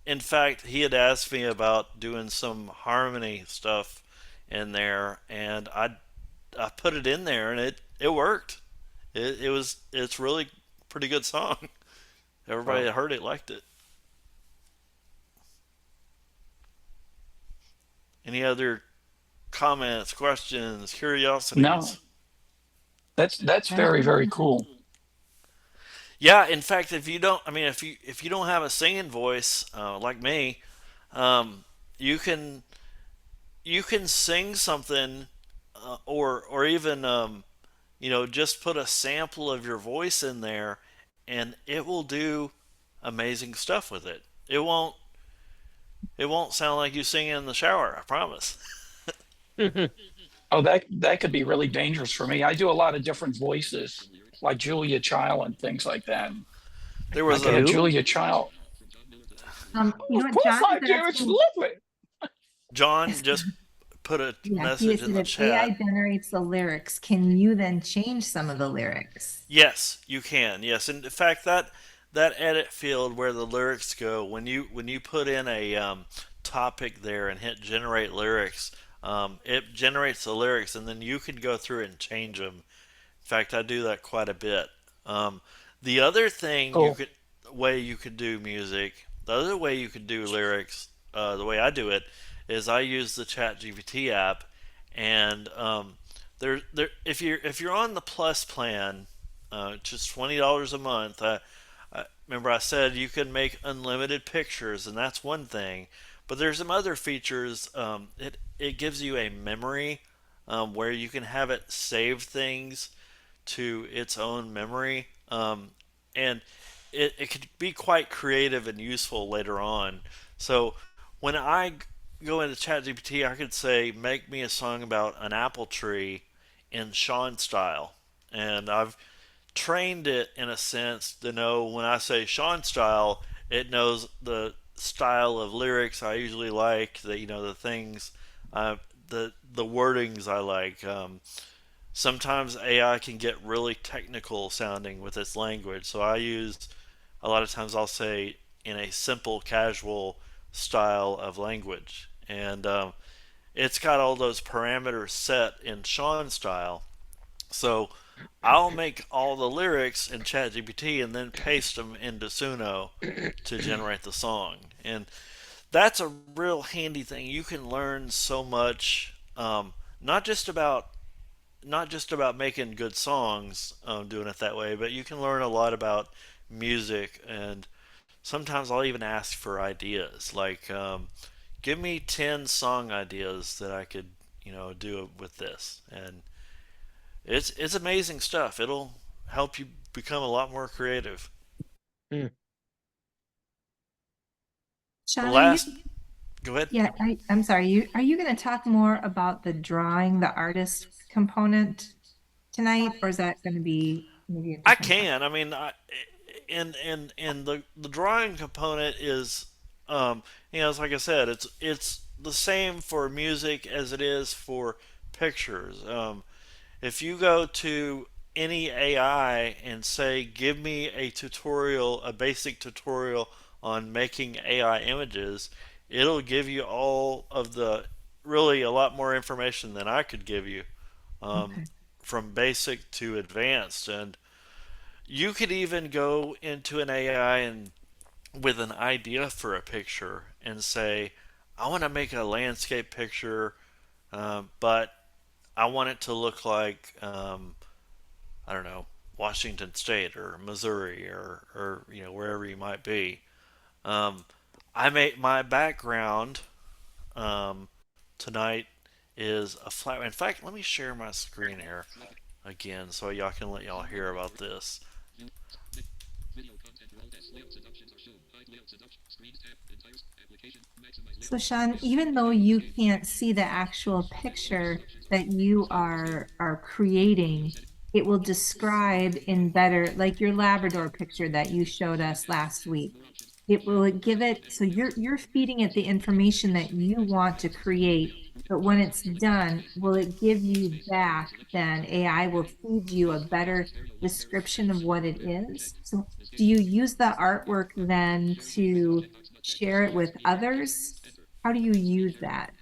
In fact, he had asked me about doing some harmony stuff in there, and I put it in there, and it worked. It's really pretty good song. Everybody Wow. that heard it liked it. Any other comments, questions, No, curiosities? that's I don't very, very know. cool. Yeah, in fact, if you don't, I mean, if you don't have a singing voice like me, um, you can you can sing something, or even just put a sample of your voice in there, and it will do amazing stuff with it. It won't sound like you sing in the shower. I promise. Oh, that could be really dangerous for me. I do a lot of different voices, like Julia Child and things like that. There I was could have a Who? Julia Child. You know Of what? course John I is do. It's asking. lovely. John just put a Yeah, he message has in said the if AI chat. generates the lyrics, can you then change some of the lyrics? Yes, you can. Yes, and in fact, that edit field where the lyrics go, when you put in a topic there and hit generate lyrics, it generates the lyrics, and then you can go through and change them. In fact, I do that quite a bit. Um, the other thing you Cool. could way you could do music, the other way you could do lyrics, the way I do it is I use the Chat GPT app, and if you're on the Plus plan, just $20 a month. Remember I said you can make unlimited pictures, and that's one thing. But there's some other features. It gives you a memory where you can have it save things to its own memory, and it could be quite creative and useful later on. So when I go into ChatGPT, I could say, "Make me a song about an apple tree in Shawn style," and I've trained it in a sense to know when I say Shawn style, it knows the style of lyrics I usually like, the things, uh, the wordings I like. Sometimes AI can get really technical sounding with its language. So a lot of times I'll say in a simple, casual style of language. And it's got all those parameters set in Sean style. So I'll make all the lyrics in ChatGPT and then paste them into Suno to generate the song. And that's a real handy thing. You can learn so much, not just about making good songs, doing it that way, but you can learn a lot about music. And sometimes I'll even ask for ideas, like give me 10 song ideas that I could do with this, and it's amazing stuff. It'll help you become a lot more creative. Hmm. The Sean, are you? last Go ahead. Yeah, I'm sorry. Are you going to talk more about the drawing, the artist component tonight, or is that going to be maybe a I different time? can. I mean, and the drawing component is, it's like I said, it's the same for music as it is for pictures. If you go to any AI and say, "Give me a tutorial, a basic tutorial on making AI images," it'll give you all of the really a lot more information than I could give you, um, Okay. from basic to advanced. And you could even go into an AI and with an idea for a picture and say, "I want to make a landscape picture, but I want it to look like I don't know, Washington State or Missouri or wherever you might be." Um, I made my background um, tonight is a flat. In fact, let me share my screen here again so y'all can let y'all hear about this. So Sean, even though you can't see the actual picture that you are creating, it will describe in better, like your Labrador picture that you showed us last week. It will give it, so you're feeding it the information that you want to create, but when it's done, will it give you back, then AI will feed you a better description of what it is? So do you use the artwork then to share it with others? How do you use that?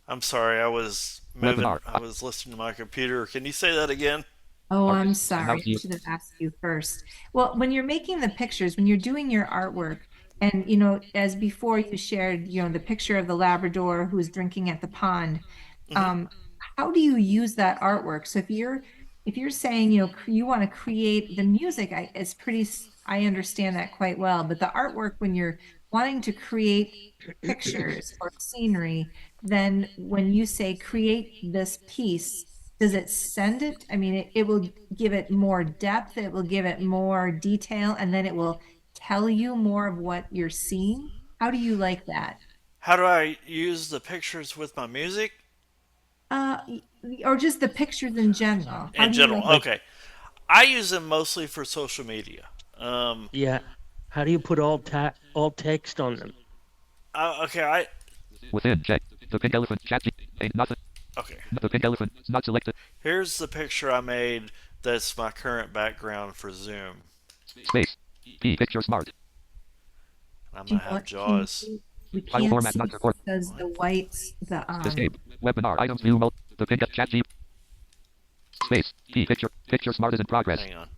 I'm sorry, I was moving. Webinar. I was listening to my computer. Can you say that again? Oh, Okay. I'm And now sorry. I you. should have asked you first. Well, when you're making the pictures, when you're doing your artwork, And, as before you shared, the picture of the Labrador who's drinking at the pond. Hmm. Um, how do you use that artwork? So if you're saying, you want to create the music, it's pretty, I understand that quite well, but the artwork, when you're wanting to create pictures or scenery, then when you say create this piece, does it send it? I mean, it will give it more depth, it will give it more detail, and then it will tell you more of what you're seeing. How do you like that? How do I use the pictures with my music Uh, or just the pictures in general. How in do you general? like? Like, Okay, I use them mostly for social media. yeah, how do you put all text on them? Okay, I Within, check. The pink elephant, chat, ain't nothing. okay. The pink elephant, not selected. Here's the picture I made. That's my current background for Zoom. Space. P, picture smart. I'm Do you gonna know have what? Can Jaws. we File can't format, see not support. because the What? whites, Escape. Webinar, items, view mode. The pink, chat, G. Space. P, picture smart is in progress. Hang on.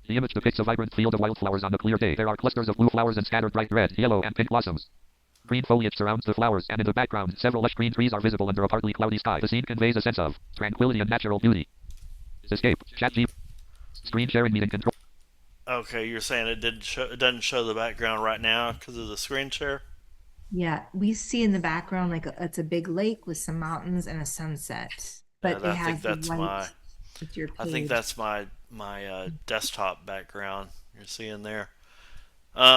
The image depicts a vibrant field of wildflowers on a clear day. There are clusters of blue flowers and scattered bright red, yellow, and pink blossoms. Green foliage surrounds the flowers, and in the background, several lush green trees are visible under a partly cloudy sky. The scene conveys a sense of tranquility and natural beauty. Escape. Chat G. Screen sharing meeting control. Okay, you're saying it didn't show. It doesn't show the background right now because of the screen share. yeah, we see in the background like it's a big lake with some mountains and a sunset, but And it I think has the that's white my. with your I think page. that's my desktop background. You're seeing there.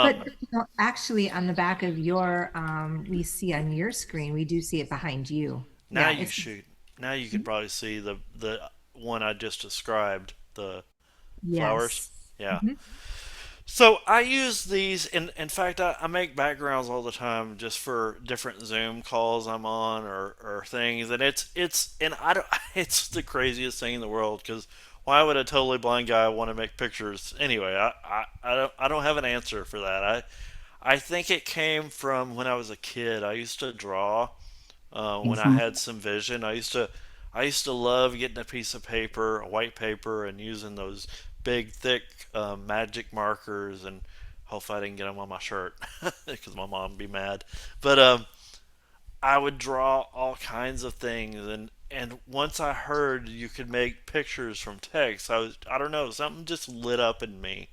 But Um, actually, on the back of your, we see on your screen, we do see it behind you. now Yeah, you it's shoot. Now you can probably see the one I just described. The flowers. yes. Yeah. Mhm. So I use these. In fact, I make backgrounds all the time just for different Zoom calls I'm on or things, and it's and I don't. It's the craziest thing in the world because why would a totally blind guy want to make pictures anyway? I don't have an answer for that. I think it came from when I was a kid. I used to draw when I Mhm. had some vision. I used to love getting a piece of paper, a white paper, and using those big, thick magic markers. And hopefully I didn't get them on my shirt because my mom would be mad. But I would draw all kinds of things, and once I heard you could make pictures from text, I don't know, something just lit up in me.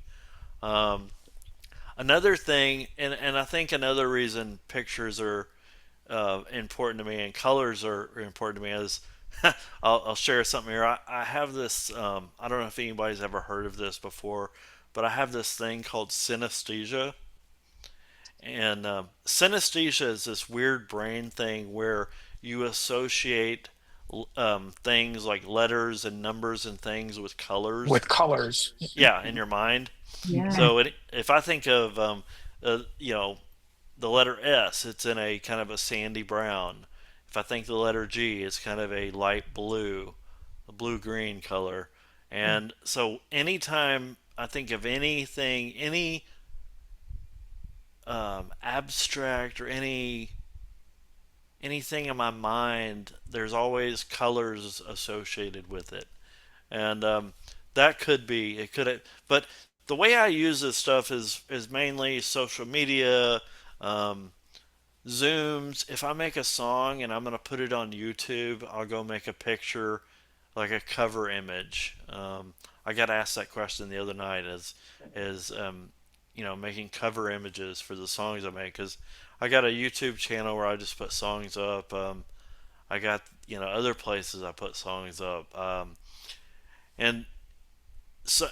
Um, Another thing, and I think another reason pictures are important to me and colors are important to me is I'll share something here. I have this, I don't know if anybody's ever heard of this before, but I have this thing called synesthesia. And synesthesia is this weird brain thing where you associate things like letters and numbers and things with colors. with colors. Yeah, in your mind. Yeah. So if I think of, the letter S, it's in a kind of a sandy brown. If I think the letter G, it's kind of a light blue, a blue green color. And so anytime I think of anything, any abstract or anything in my mind, there's always colors associated with it. And that could be it could, but the way I use this stuff is mainly social media, um, Zooms. If I make a song and I'm gonna put it on YouTube, I'll go make a picture, like a cover image. I got asked that question the other night as making cover images for the songs I make because I got a YouTube channel where I just put songs up. I got other places I put songs up, and so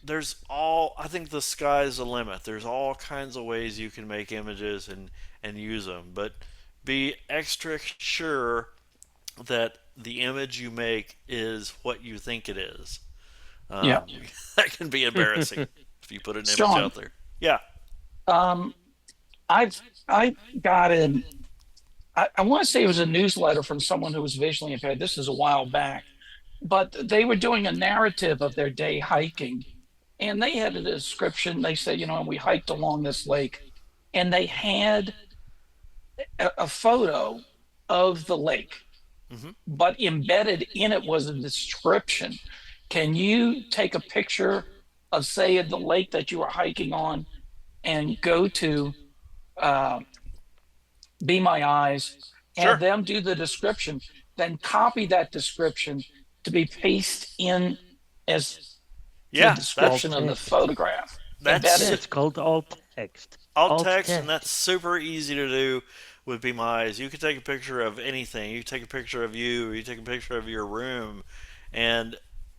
there's all I think the sky's the limit. There's all kinds of ways you can make images and use them, but be extra sure that the image you make is what you think it is. Yeah. Um, that can be embarrassing if you put an image Sean, out there. Yeah. um, I got in. I want to say it was a newsletter from someone who was visually impaired. This is a while back, but they were doing a narrative of their day hiking, and they had a description. They said, we hiked along this lake, and they had a photo of the lake, Hmm. but embedded in it was a description. can you take a picture of, say, the lake that you are hiking on and go to uh, Be My Eyes, have Sure. them do the description, then copy that description to be pasted in as the Yeah, Alt description of the text. photograph Yeah, that's embedded. it's called alt text. alt Alt text, and that's text. super easy to do with Be My Eyes. You can take a picture of anything. You take a picture of you, you take a picture of your room, and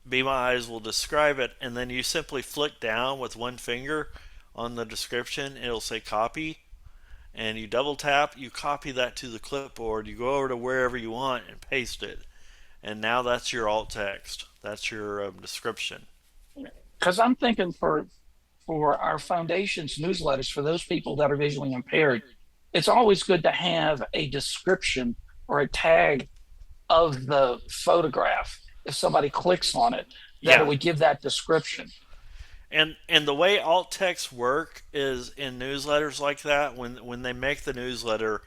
Be My Eyes will describe it, and then you simply flick down with one finger on the description, it'll say copy, and you double tap, you copy that to the clipboard, you go over to wherever you want and paste it. And now that's your alt text. That's your description. Because I'm thinking for our foundation's newsletters for those people that are visually impaired, it's always good to have a description or a tag of the photograph. If somebody clicks on it, that it Yeah, would give that description. and the way alt text work is in newsletters like that. When they make the newsletter,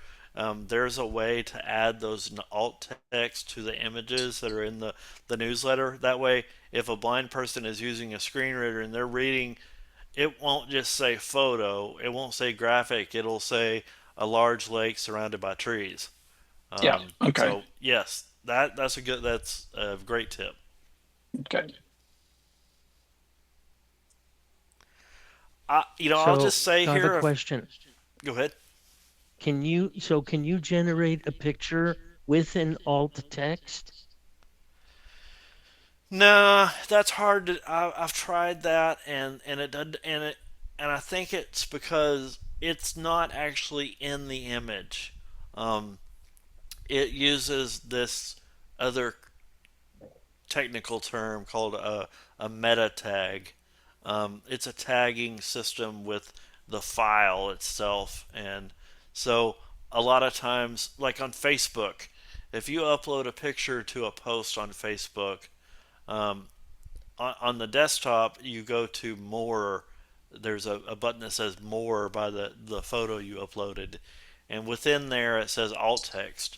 there's a way to add those alt text to the images that are in the newsletter. That way, if a blind person is using a screen reader and they're reading, it won't just say photo. It won't say graphic. It'll say a large lake surrounded by trees. Yeah. Okay. So yes, that's a great tip. Okay. I'll So just say I have a here. question. Go ahead. Can you generate a picture with an alt text? Nah, that's hard to. I've tried that, and it did, and I think it's because it's not actually in the image. Um, it uses this other technical term called a meta tag. It's a tagging system with the file itself, and so a lot of times, like on Facebook, if you upload a picture to a post on Facebook, um, on the desktop, you go to more. There's a button that says more by the photo you uploaded, and within there it says alt text,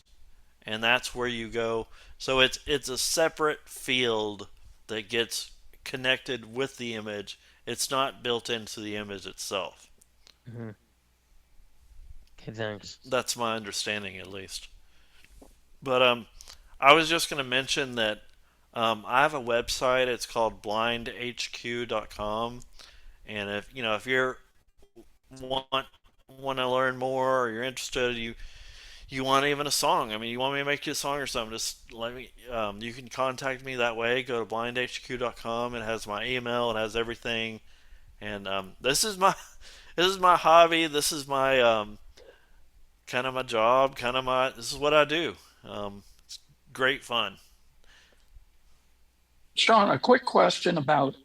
and that's where you go. So it's a separate field that gets connected with the image. It's not built into the image itself. Hmm. Okay, thanks. That's my understanding, at least. But I was just going to mention that I have a website. It's called blindhq.com, and if you're want want to learn more or you're interested, you want even a song. I mean, you want me to make you a song or something, just let me. You can contact me that way. Go to blindhq.com. It has my email. It has everything. And this is my this is my hobby. This is my kind of my job. This is what I do. It's great fun. Shawn, a quick question about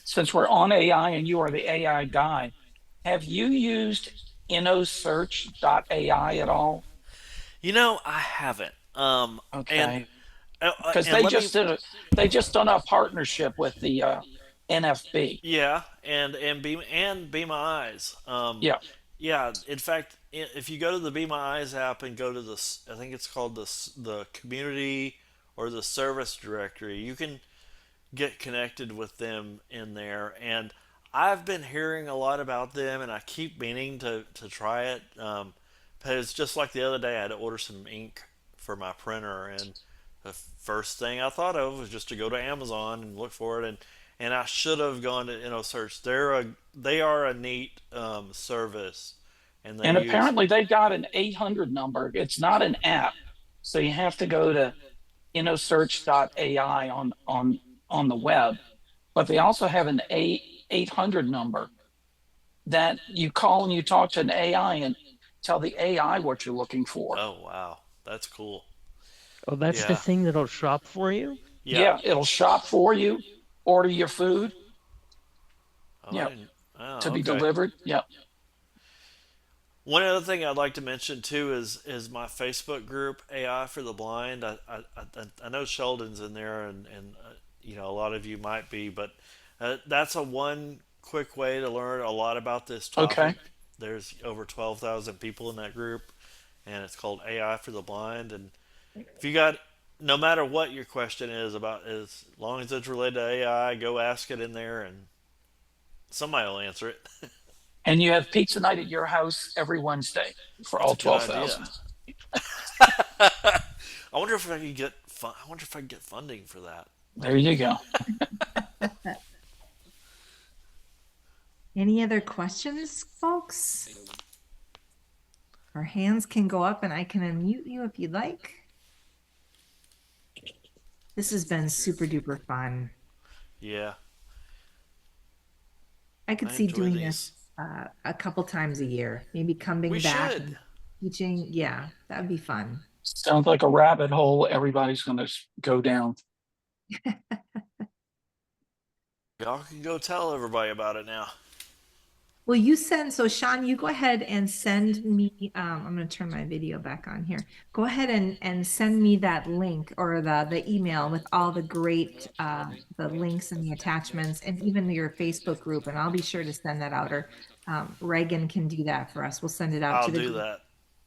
since we're on AI and you are the AI guy, have you used InnoSearch.ai at all? I haven't. And Okay. Because and let me. they just done a partnership with the NFB. Yeah, and be my eyes. Yeah. Yeah. In fact, if you go to the Be My Eyes app and go to I think it's called the community or the service directory, you can get connected with them in there. And I've been hearing a lot about them, and I keep meaning to try it. But it's just like the other day, I had to order some ink for my printer, and the first thing I thought of was just to go to Amazon and look for it, and I should have gone to InnoSearch. They are a neat service, and they And use. apparently they've got an 800 number. It's not an app. So you have to go to InnoSearch.ai on the web. But they also have an 800 number that you call and you talk to an AI and tell the AI what you're looking for. Oh wow, that's cool. Oh, that's the Yeah, thing that'll shop for you? yeah. Yeah, it'll shop for you, order your food, Oh, I yeah, didn't. Oh, to be okay. delivered. Yeah. One other thing I'd like to mention too is my Facebook group AI for the Blind. I know Sheldon's in there, and a lot of you might be, but that's a one quick way to learn a lot about this Okay. topic. There's over 12,000 people in that group, and it's called AI for the Blind. And if you got no matter what your question is about, as long as it's related to AI, go ask it in there, and somebody will answer it. And you have pizza night at your house every Wednesday for That's all a good idea. 12,000. I wonder if I could get I wonder if I could get funding for that. There you go. Any other questions, folks? Our hands can go up and I can unmute you if you'd like. This has been super duper fun. Yeah, I could I see enjoy doing these. this a couple times a year, maybe coming We back should. and teaching. Yeah, that would be fun. Sounds like a rabbit hole everybody's going to go down. Y'all can go tell everybody about it now. Well, you send, so Shawn, you go ahead and send me, I'm going to turn my video back on here. Go ahead and send me that link or the email with all the great, the links and the attachments and even your Facebook group. And I'll be sure to send that out, or Reagan can do that for us. We'll send it out I'll to the do group that.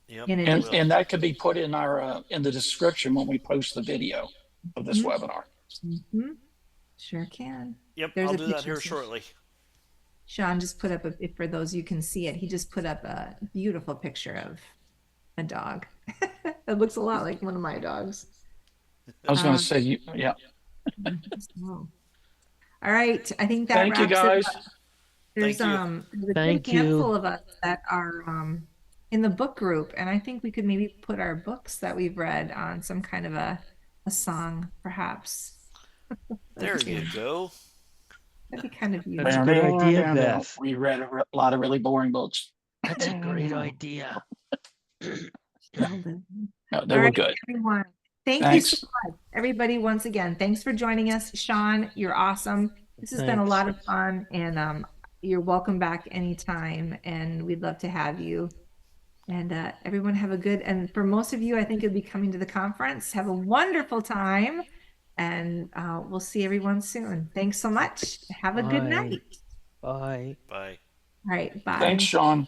Yep, in I And addition. will. and that could be put in our in the description when we post the video of this Mhm. webinar. Sure can. Yep, There's I'll a do that picture. here shortly. Shawn just put up for those you can see it, he just put up a beautiful picture of a dog. It looks a lot like one of my dogs. I was going to say, yeah. All right, I think that Thank you, wraps it guys. up. There's Thank you. there's a Thank good handful you. of us that are in the book group, and I think we could maybe put our books that we've read on some kind of a song, perhaps. There you go. That'd be kind of That's a unique. good idea, Beth. We read a lot of really boring books. That's a great idea. Well done. No, they All were right, good. everyone. Thank you so Thanks. much, everybody. Once again, thanks for joining us. Shawn, you're awesome. This has been a Thanks. lot of fun, and you're welcome back anytime, and we'd love to have you. And everyone have a good, and for most of you, I think you'll be coming to the conference. Have a wonderful time, and we'll see everyone soon. Thanks so much. Have a good Bye. night. Bye. Bye. All right, bye. Thanks, Shawn.